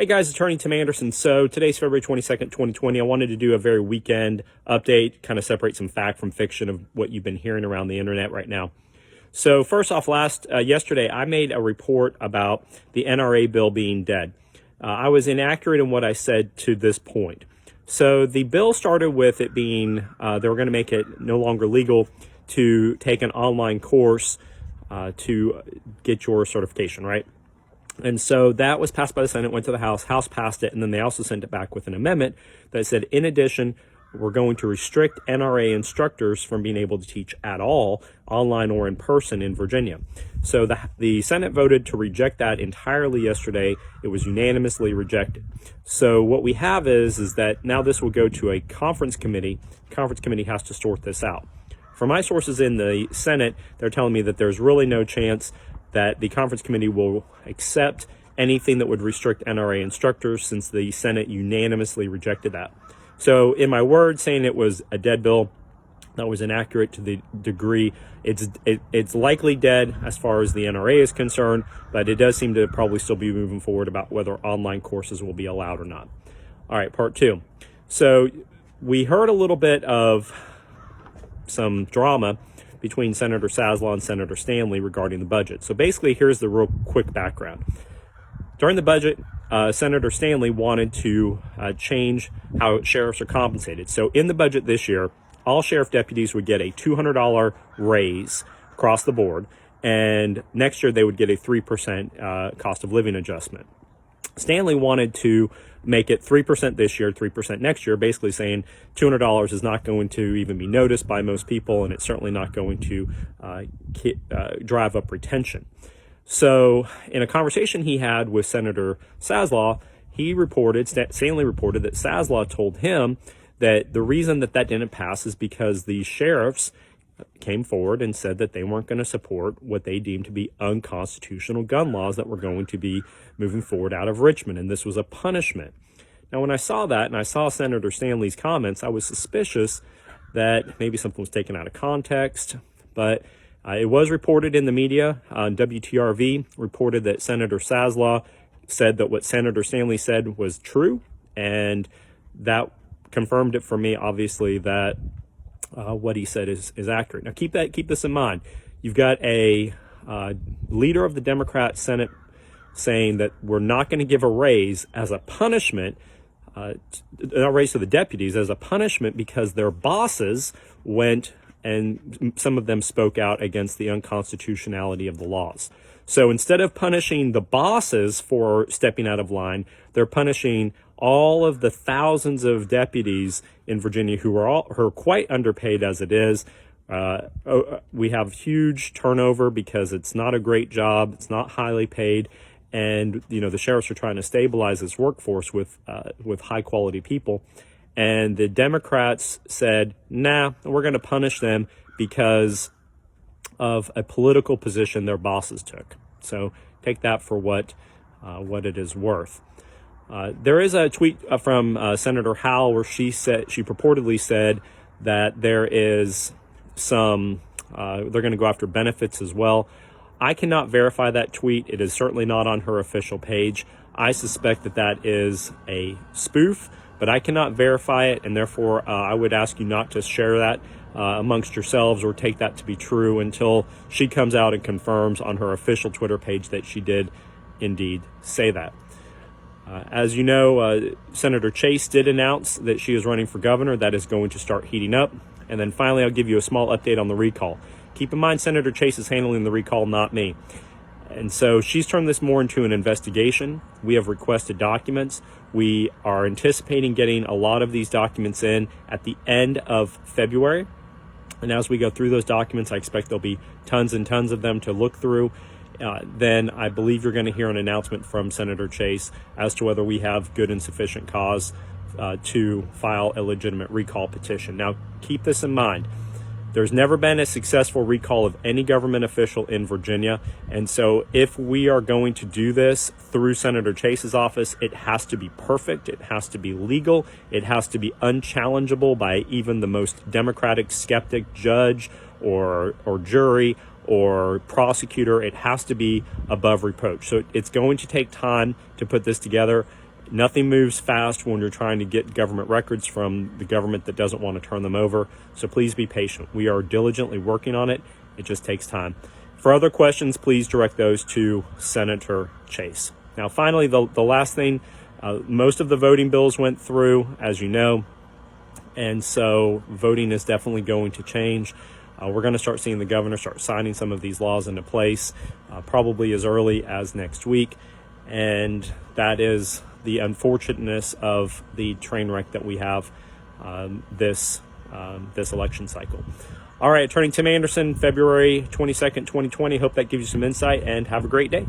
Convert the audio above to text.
Hey guys, Attorney Tim Anderson. So today's February 22nd, 2020. I wanted to do a very weekend update, kind of separate some fact from fiction of what you've been hearing around the internet right now. So first off, yesterday, I made a report about the NRA bill being dead. I was inaccurate in what I said to this point. So the bill started with it being, they were going to make it no longer legal to take an online course to get your certification, right? And so that was passed by the Senate, went to the House passed it, and then they also sent it back with an amendment that said, in addition, we're going to restrict NRA instructors from being able to teach at all, online or in person, in Virginia. So the Senate voted to reject that entirely yesterday. It was unanimously rejected. So what we have is that now this will go to a conference committee. The conference committee has to sort this out. From my sources in the Senate, they're telling me that there's really no chance that the conference committee will accept anything that would restrict NRA instructors, since the Senate unanimously rejected that. So in my word, saying it was a dead bill, that was inaccurate to the degree. It's likely dead as far as the NRA is concerned, but it does seem to probably still be moving forward about whether online courses will be allowed or not. All right, part two. So we heard a little bit of some drama between Senator Saslaw and Senator Stanley regarding the budget. So basically, here's the real quick background. During the budget, Senator Stanley wanted to change how sheriffs are compensated. So in the budget this year, all sheriff deputies would get a $200 raise across the board, and next year they would get a 3% cost of living adjustment. Stanley wanted to make it 3% this year, 3% next year, basically saying $200 is not going to even be noticed by most people, and it's certainly not going to drive up retention. So in a conversation he had with Senator Saslaw, Stanley reported that Saslaw told him that the reason that didn't pass is because the sheriffs came forward and said that they weren't going to support what they deemed to be unconstitutional gun laws that were going to be moving forward out of Richmond, and this was a punishment. Now, when I saw that and I saw Senator Stanley's comments, I was suspicious that maybe something was taken out of context, but it was reported in the media. WTRV reported that Senator Saslaw said that what Senator Stanley said was true, and that confirmed it for me, obviously, that what he said is accurate. Now, keep this in mind. You've got a leader of the Democrat Senate saying that we're not going to give a raise as a punishment, not raise to the deputies, as a punishment because their bosses went and some of them spoke out against the unconstitutionality of the laws. So instead of punishing the bosses for stepping out of line, they're punishing all of the thousands of deputies in Virginia who are quite underpaid as it is. We have huge turnover because it's not a great job. It's not highly paid. And, the sheriffs are trying to stabilize this workforce with high quality people. And the Democrats said, nah, we're going to punish them because of a political position their bosses took. So take that for what it is worth. There is a tweet from Senator Howell where she purportedly said that there is some, they're going to go after benefits as well. I cannot verify that tweet. It is certainly not on her official page. I suspect that is a spoof, but I cannot verify it, and therefore I would ask you not to share that amongst yourselves or take that to be true until she comes out and confirms on her official Twitter page that she did indeed say that. As you know, Senator Chase did announce that she is running for governor. That is going to start heating up. And then finally, I'll give you a small update on the recall. Keep in mind, Senator Chase is handling the recall, not me. And so she's turned this more into an investigation. We have requested documents. We are anticipating getting a lot of these documents in at the end of February. And as we go through those documents, I expect there'll be tons and tons of them to look through. Then I believe you're going to hear an announcement from Senator Chase as to whether we have good and sufficient cause to file a legitimate recall petition. Now, keep this in mind. There's never been a successful recall of any government official in Virginia. And so if we are going to do this through Senator Chase's office, it has to be perfect. It has to be legal. It has to be unchallengeable by even the most Democratic skeptic judge or jury or prosecutor. It has to be above reproach. So it's going to take time to put this together. Nothing moves fast when you're trying to get government records from the government that doesn't want to turn them over. So please be patient. We are diligently working on it. It just takes time. For other questions, please direct those to Senator Chase. Now, finally, the last thing, most of the voting bills went through, as you know, and so voting is definitely going to change. We're going to start seeing the governor start signing some of these laws into place, probably as early as next week. And that is the unfortunateness of the train wreck that we have this election cycle. All right, Attorney Tim Anderson, February 22nd, 2020. Hope that gives you some insight, and have a great day.